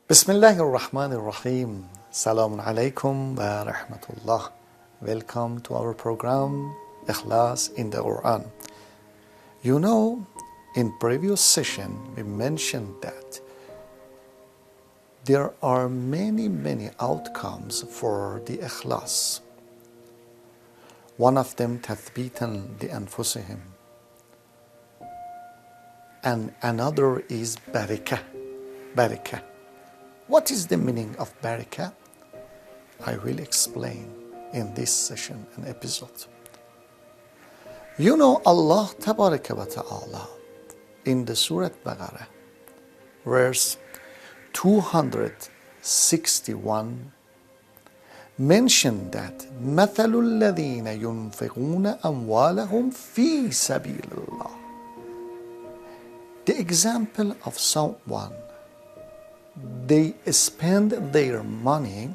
Bismillahirrahmanirrahim. Salamun alaikum wa rahmatullah. Welcome to our program Ikhlas in the Quran. You know, in previous session we mentioned that there are many outcomes for the Ikhlas. One of them tathbitan li anfusihim, and another is barakah. What is the meaning of barakah? I will explain in this session and episode. You know, Allah Tabaraka wa Ta'ala in the Surah Baqarah, verse 261, mentioned that مَثَلُ الَّذِينَ يُنْفِقُونَ أَمْوَالَهُمْ فِي سَبِيلِ اللَّهِ. The example of someone, they spend their money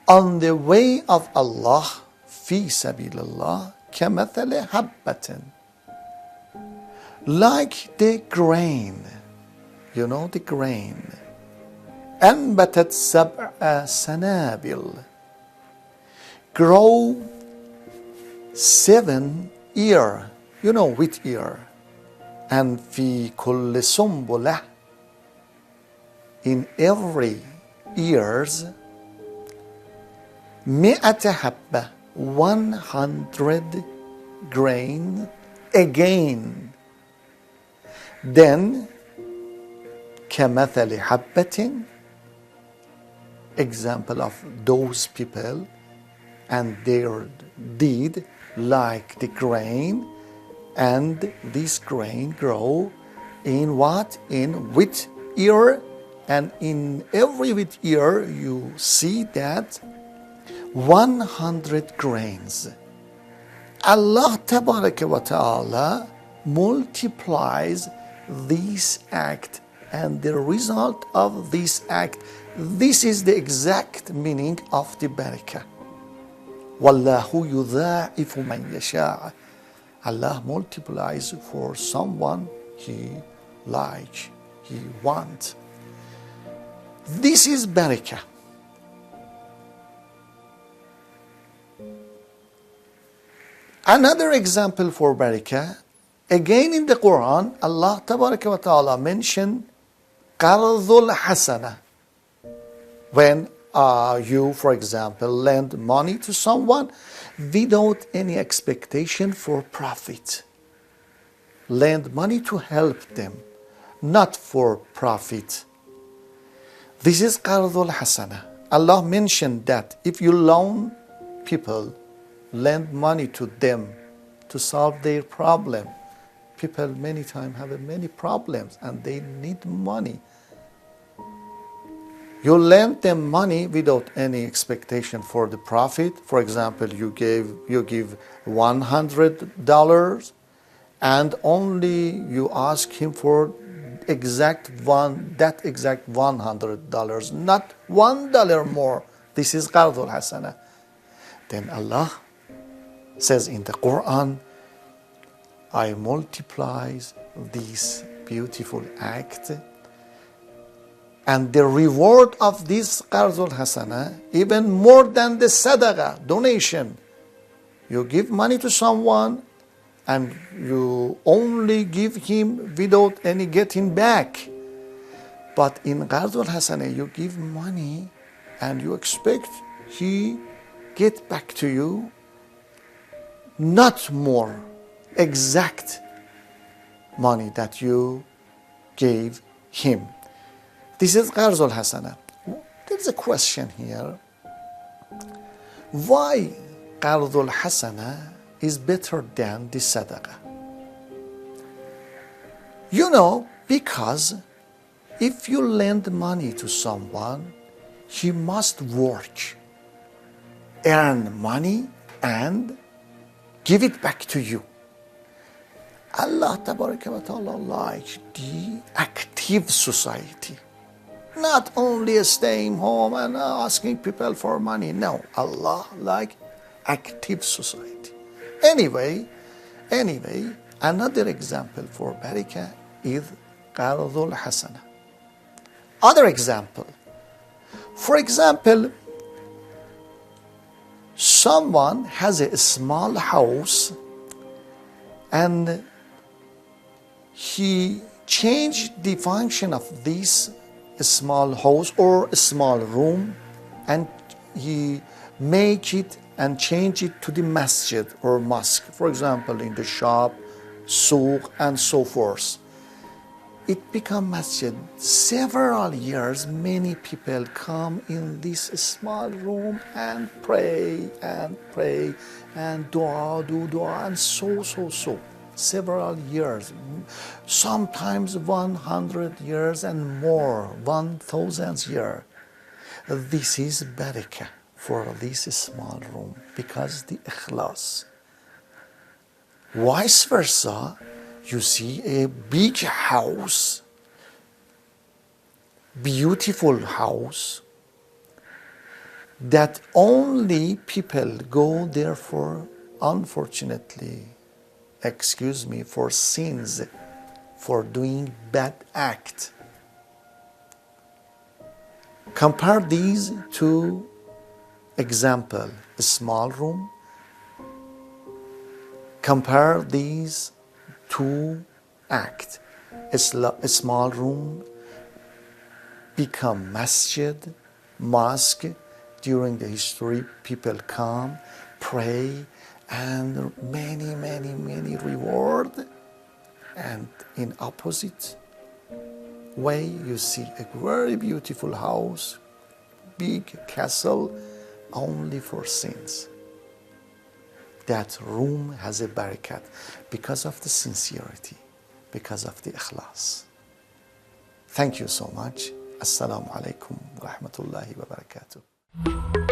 on the way of Allah, في سبيل الله, كَمَثَلِ حَبَّةٍ, like the grain, you know the grain, أنبتت سبع سنابل, grow 7 ear, you know with ear, and في كل سنبلة, in every ears, مئة حبة, 100 grain again. Then كمثل حبة, example of those people and their deed like the grain, and this grain grow in what? In wheat ear, and in every wheat ear you see that 100 grains. Allah Tabaraka wa Ta'ala multiplies this act, and the result of this act, this is the exact meaning of the barakah. Wallahu yudha'ifu man yasha'. Allah multiplies for someone He likes, He wants. This is barakah. Another example for barakah, again in the Quran, Allah Tabaraka wa Ta'ala mentioned Qardul Hasana. When you, for example, lend money to someone without any expectation for profit. Lend money to help them, not for profit. This is Qardul Hasana. Allah mentioned that if you loan people, lend money to them to solve their problem. People many times have many problems and they need money. You lend them money without any expectation for the profit. For example, you give $100 and only you ask him for that exact $100, not $1 more. This is Qardul Hasana. Then Allah says in the Quran, I multiplies this beautiful act, and the reward of this Qardul Hasana even more than the sadaqah, donation. You give money to someone and you only give him without any getting back. But in Qardul Hasana, you give money and you expect he get back to you not more exact money that you gave him. This is Qardul Hasana. There's a question here. Why Qardul Hasana is better than the sadaqah? You know, because if you lend money to someone, he must work, earn money, and give it back to you. Allah Tabaraka wa Ta'ala likes the active society. Not only staying home and asking people for money. No, Allah like active society. Anyway, another example for barakah is Qardul Hasana. Other example. For example, someone has a small house and he changed the function of this small house or a small room, and he make it and change it to the masjid or mosque, for example in the shop, souk and so forth. It become masjid. Several years many people come in this small room and pray and do dua and so. Several years, sometimes 100 years and more, 1,000 years. This is barakah for this small room because the ikhlas. Vice versa, you see a big house, beautiful house, that only people go there for, unfortunately, excuse me, for sins, for doing bad act. Compare these two examples, a small room. Compare these two acts. A small room become masjid, mosque. During the history, people come, pray, and many reward. And in opposite way, you see a very beautiful house, big castle, only for sins. That room has a barakat because of the sincerity, because of the ikhlas. Thank you so much. Assalamu alaikum wa rahmatullahi wa barakatuh.